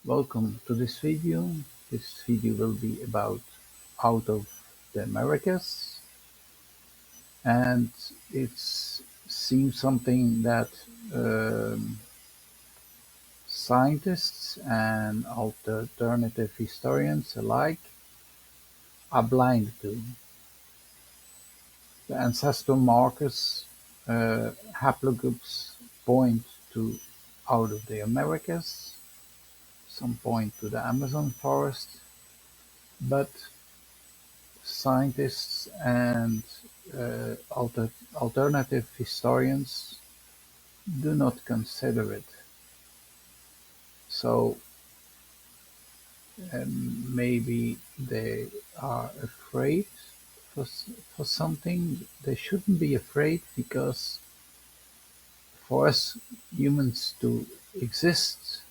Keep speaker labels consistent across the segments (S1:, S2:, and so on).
S1: Welcome to this video. This video will be about out of the Americas, and it seems something that um, scientists and alternative historians alike are blind to. The ancestral markers haplogroups point to out of the Americas, some point to the Amazon forest, but scientists and alternative historians do not consider it. So maybe they are afraid for, for something. They shouldn't be afraid, because for us humans to exist,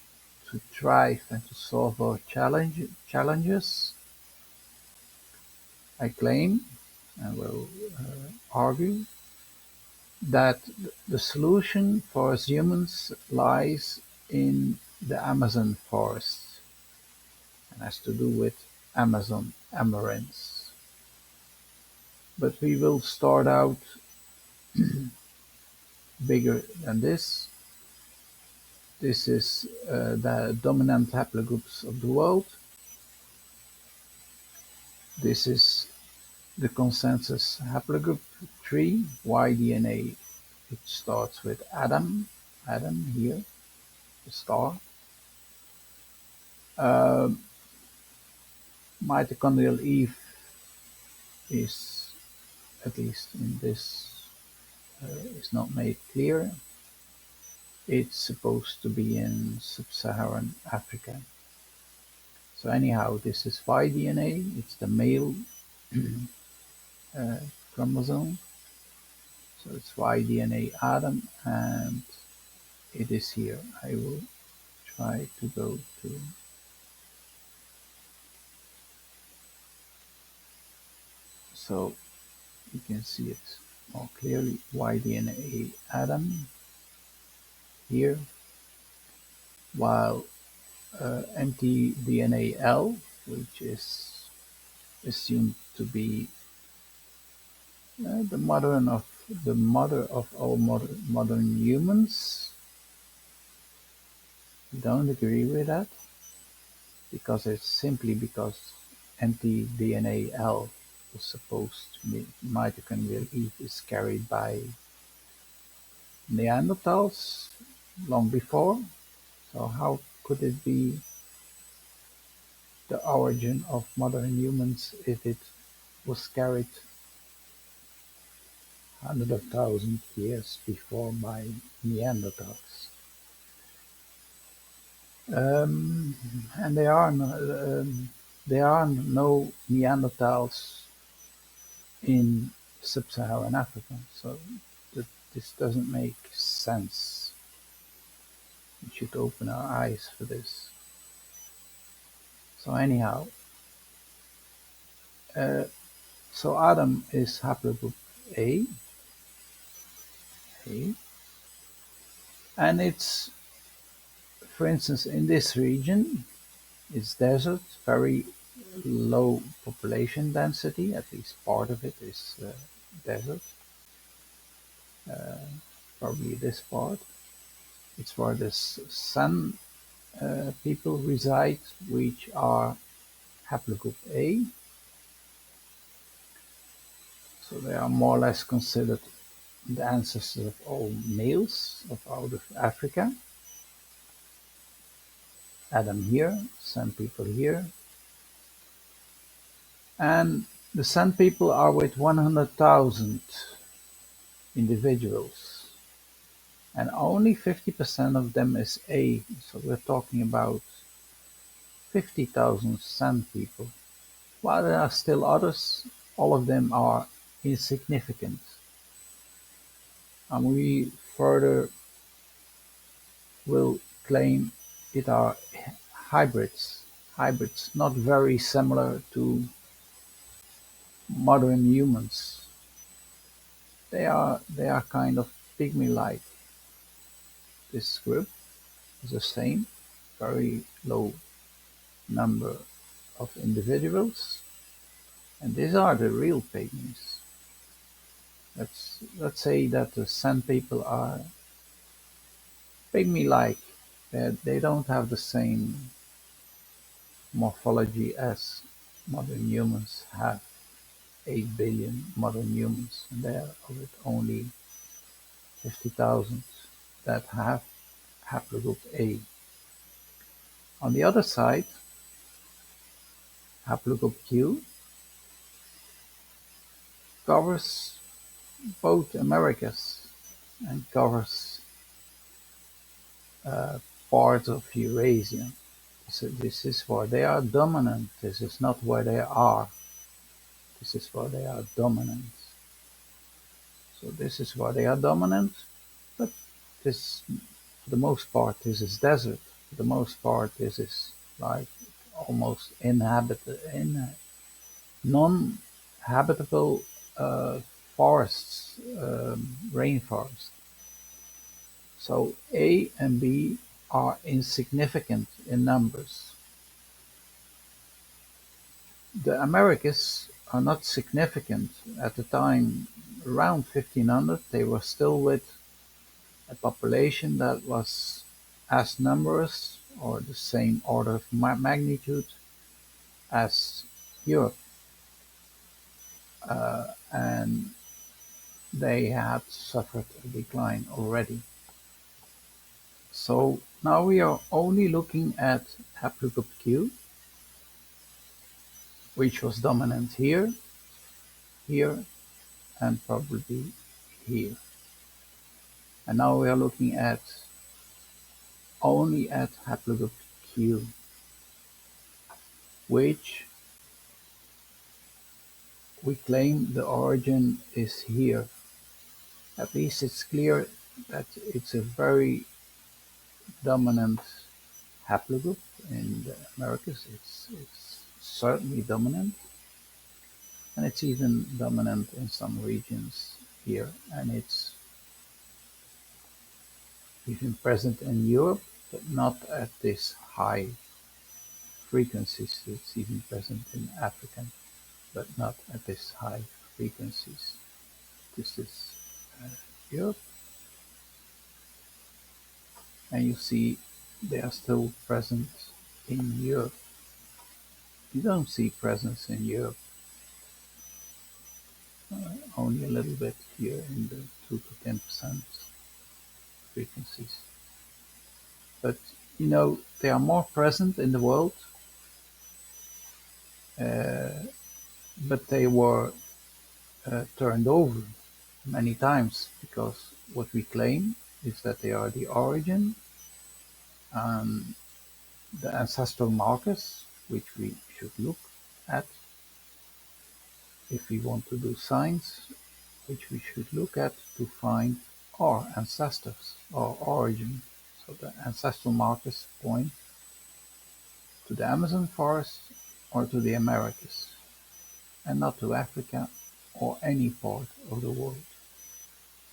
S1: to thrive and to solve our challenges, I claim and will argue that the solution for us humans lies in the Amazon forest and has to do with Amazon amaranths. But we will start out bigger than this. This is the dominant haplogroups of the world. This is the Consensus Haplogroup Tree, Y-DNA. It starts with Adam here, the star. Uh, Mitochondrial Eve is, at least in this, is not made clear. It's supposed to be in Sub Saharan Africa. So anyhow, this is Y-DNA. It's the male uh, chromosome. So it's Y-DNA Adam, and it is here. I will try to go to. So you can see it more clearly. Y-DNA Adam here, while mtDNA-L, which is assumed to be the mother of all modern humans. We don't agree with that, because it's simply because mtDNA-L was supposed to be mitochondrial Eve is carried by Neanderthals long before. So how could it be the origin of modern humans if it was carried hundreds of thousands of years before by Neanderthals? And there are no Neanderthals in Sub-Saharan Africa, so this doesn't make sense. We should open our eyes for this. So anyhow, uh, so Adam is haplogroup A, and it's, for instance, in this region, it's desert, very low population density. At least part of it is desert. Probably this part. It's where the San people reside, which are Haplogroup A. So they are more or less considered the ancestors of all males of out of Africa. Adam here, San people here. And the San people are with 100,000 individuals. And only 50% of them is A. So we're talking about 50,000 San people. While there are still others, all of them are insignificant. And we further will claim it are hybrids not very similar to modern humans. They are kind of pygmy-like. This group is the same. very low number of individuals, and these are the real pygmies. Let's say that the Sand people are pygmy-like. They don't have the same morphology as modern humans have. 8 billion modern humans, and there are of it only 50,000 that have Haplogroup A. On the other side, Haplogroup Q covers both Americas and covers uh, parts of Eurasia. So this is where they are dominant. This is not where they are. This is where they are dominant. So this is where they are dominant, but this, for the most part, this is desert. For the most part, this is like almost non-habitable forests, rainforests. So A and B are insignificant in numbers. The Americas are not significant. At the time, around 1500, they were still with a population that was as numerous or the same order of magnitude as Europe, and they had suffered a decline already. So now we are only looking at Haplogroup Q, which was dominant here, here, and probably here. And now we are looking at only at Haplogroup Q, which we claim the origin is here. At least it's clear that it's a very dominant haplogroup in the Americas. It's certainly dominant, and it's even dominant in some regions here, and it's even present in Europe, but not at this high frequencies. It's even present in Africa, but not at this high frequencies. This is Europe, and you see they are still present in Europe. You don't see presence in Europe, only a little bit here in the 2 to 10% frequencies. But you know, they are more present in the world, uh, but they were turned over many times because what we claim is that they are the origin, and the ancestral markers, which we should look at if we want to do science, which we should look at to find our ancestors, our origin. So the ancestral markers point to the Amazon forest or to the Americas, and not to Africa or any part of the world.